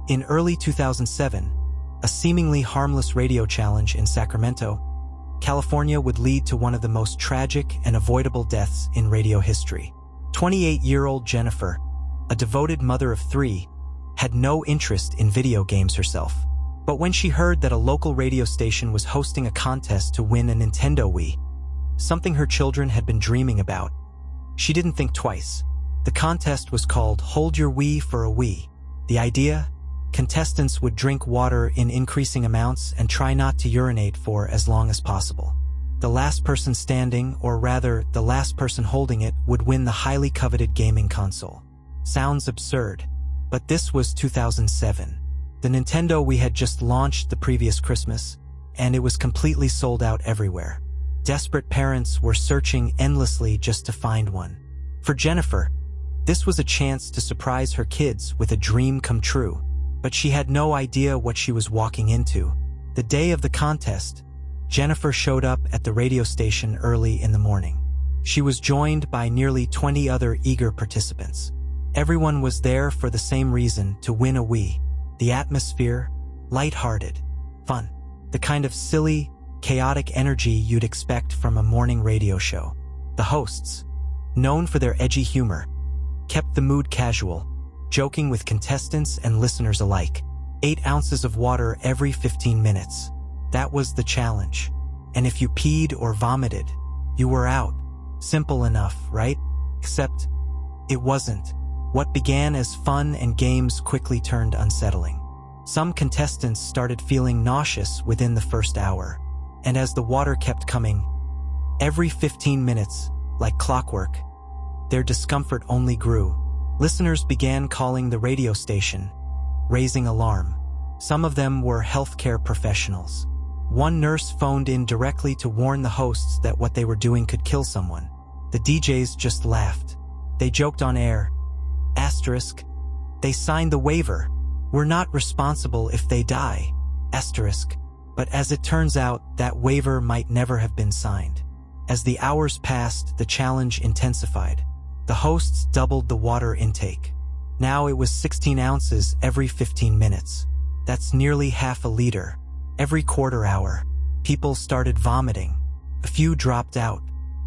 In early 2007, a seemingly harmless radio challenge in Sacramento, California would lead to one of the most tragic and avoidable deaths in radio history. 28-year-old Jennifer, a devoted mother of 3, had no interest in video games herself. But when she heard that a local radio station was hosting a contest to win a Nintendo Wii, something her children had been dreaming about, she didn't think twice. The contest was called Hold Your Wii for a Wii. The idea? Contestants would drink water in increasing amounts and try not to urinate for as long as possible. The last person standing, or rather, the last person holding it, would win the highly coveted gaming console. Sounds absurd, but this was 2007. The Nintendo Wii had just launched the previous Christmas, and it was completely sold out everywhere. Desperate parents were searching endlessly just to find one. For Jennifer, this was a chance to surprise her kids with a dream come true, but she had no idea what she was walking into. The day of the contest, Jennifer showed up at the radio station early in the morning. She was joined by nearly 20 other eager participants. Everyone was there for the same reason, to win a Wii. The atmosphere, lighthearted, fun. The kind of silly, chaotic energy you'd expect from a morning radio show. The hosts, known for their edgy humor, kept the mood casual, joking with contestants and listeners alike. 8 ounces of water every 15 minutes. That was the challenge. And if you peed or vomited, you were out. Simple enough, right? Except, it wasn't. What began as fun and games quickly turned unsettling. Some contestants started feeling nauseous within the first hour. And as the water kept coming, every 15 minutes, like clockwork, their discomfort only grew. Listeners began calling the radio station, raising alarm. Some of them were healthcare professionals. One nurse phoned in directly to warn the hosts that what they were doing could kill someone. The DJs just laughed. They joked on air. Asterisk. They signed the waiver. We're not responsible if they die. Asterisk. But as it turns out, that waiver might never have been signed. As the hours passed, the challenge intensified. The hosts doubled the water intake. Now it was 16 ounces every 15 minutes. That's nearly half a liter. Every quarter hour, people started vomiting. A few dropped out.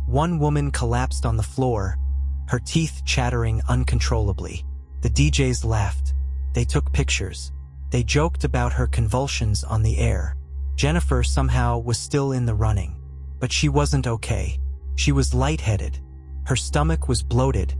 One woman collapsed on the floor, her teeth chattering uncontrollably. The DJs laughed. They took pictures. They joked about her convulsions on the air. Jennifer somehow was still in the running, but she wasn't okay. She was lightheaded. Her stomach was bloated,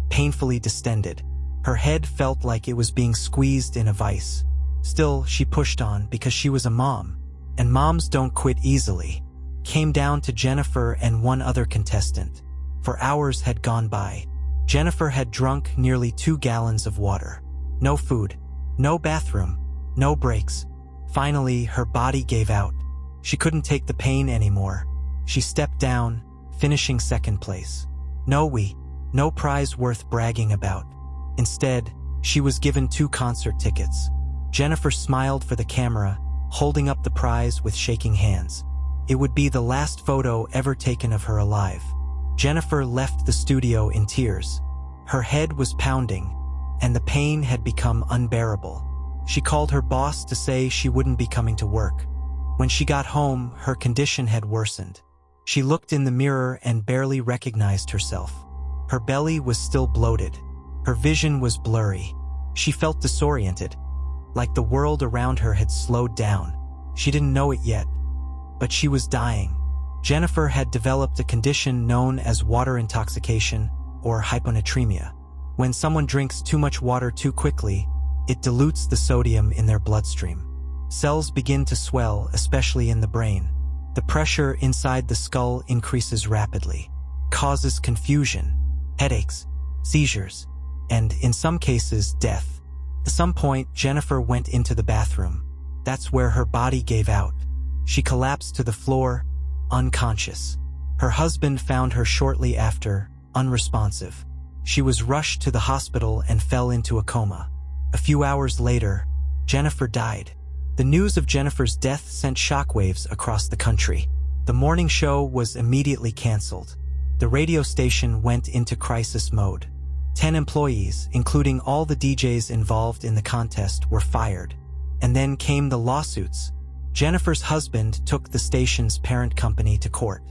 painfully distended. Her head felt like it was being squeezed in a vice. Still, she pushed on because she was a mom, and moms don't quit easily. Came down to Jennifer and one other contestant. For hours had gone by. Jennifer had drunk nearly 2 gallons of water. No food, no bathroom, no breaks. Finally, her body gave out. She couldn't take the pain anymore. She stepped down, finishing second place. No Wii, no prize worth bragging about. Instead, she was given 2 concert tickets. Jennifer smiled for the camera, holding up the prize with shaking hands. It would be the last photo ever taken of her alive. Jennifer left the studio in tears. Her head was pounding, and the pain had become unbearable. She called her boss to say she wouldn't be coming to work. When she got home, her condition had worsened. She looked in the mirror and barely recognized herself. Her belly was still bloated. Her vision was blurry. She felt disoriented, like the world around her had slowed down. She didn't know it yet, but she was dying. Jennifer had developed a condition known as water intoxication, or hyponatremia. When someone drinks too much water too quickly, it dilutes the sodium in their bloodstream. Cells begin to swell, especially in the brain. The pressure inside the skull increases rapidly, causes confusion, headaches, seizures, and, in some cases, death. At some point, Jennifer went into the bathroom. That's where her body gave out. She collapsed to the floor, unconscious. Her husband found her shortly after, unresponsive. She was rushed to the hospital and fell into a coma. A few hours later, Jennifer died. The news of Jennifer's death sent shockwaves across the country. The morning show was immediately canceled. The radio station went into crisis mode. 10 employees, including all the DJs involved in the contest, were fired. And then came the lawsuits. Jennifer's husband took the station's parent company to court.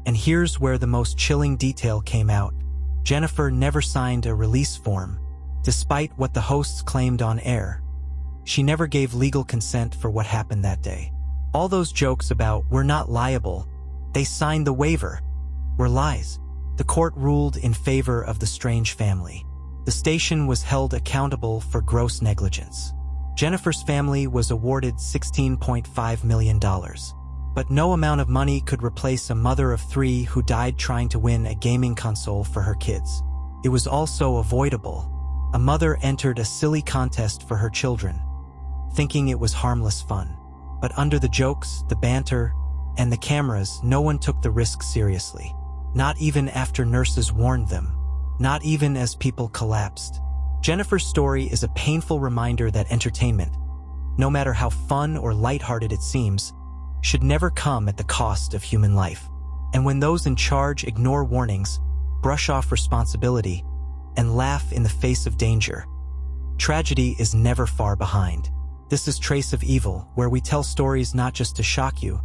And here's where the most chilling detail came out. Jennifer never signed a release form, despite what the hosts claimed on air. She never gave legal consent for what happened that day. All those jokes about "we're not liable," they signed the waiver, were lies. The court ruled in favor of the Strange family. The station was held accountable for gross negligence. Jennifer's family was awarded $16.5 million. But no amount of money could replace a mother of 3 who died trying to win a gaming console for her kids. It was also avoidable. A mother entered a silly contest for her children, thinking it was harmless fun. But under the jokes, the banter, and the cameras, no one took the risk seriously. Not even after nurses warned them. Not even as people collapsed. Jennifer's story is a painful reminder that entertainment, no matter how fun or lighthearted it seems, should never come at the cost of human life. And when those in charge ignore warnings, brush off responsibility, and laugh in the face of danger, tragedy is never far behind. This is Trace of Evil, where we tell stories not just to shock you,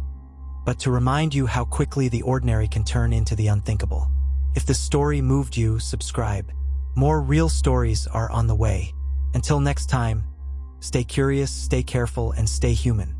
but to remind you how quickly the ordinary can turn into the unthinkable. If this story moved you, subscribe. More real stories are on the way. Until next time, stay curious, stay careful, and stay human.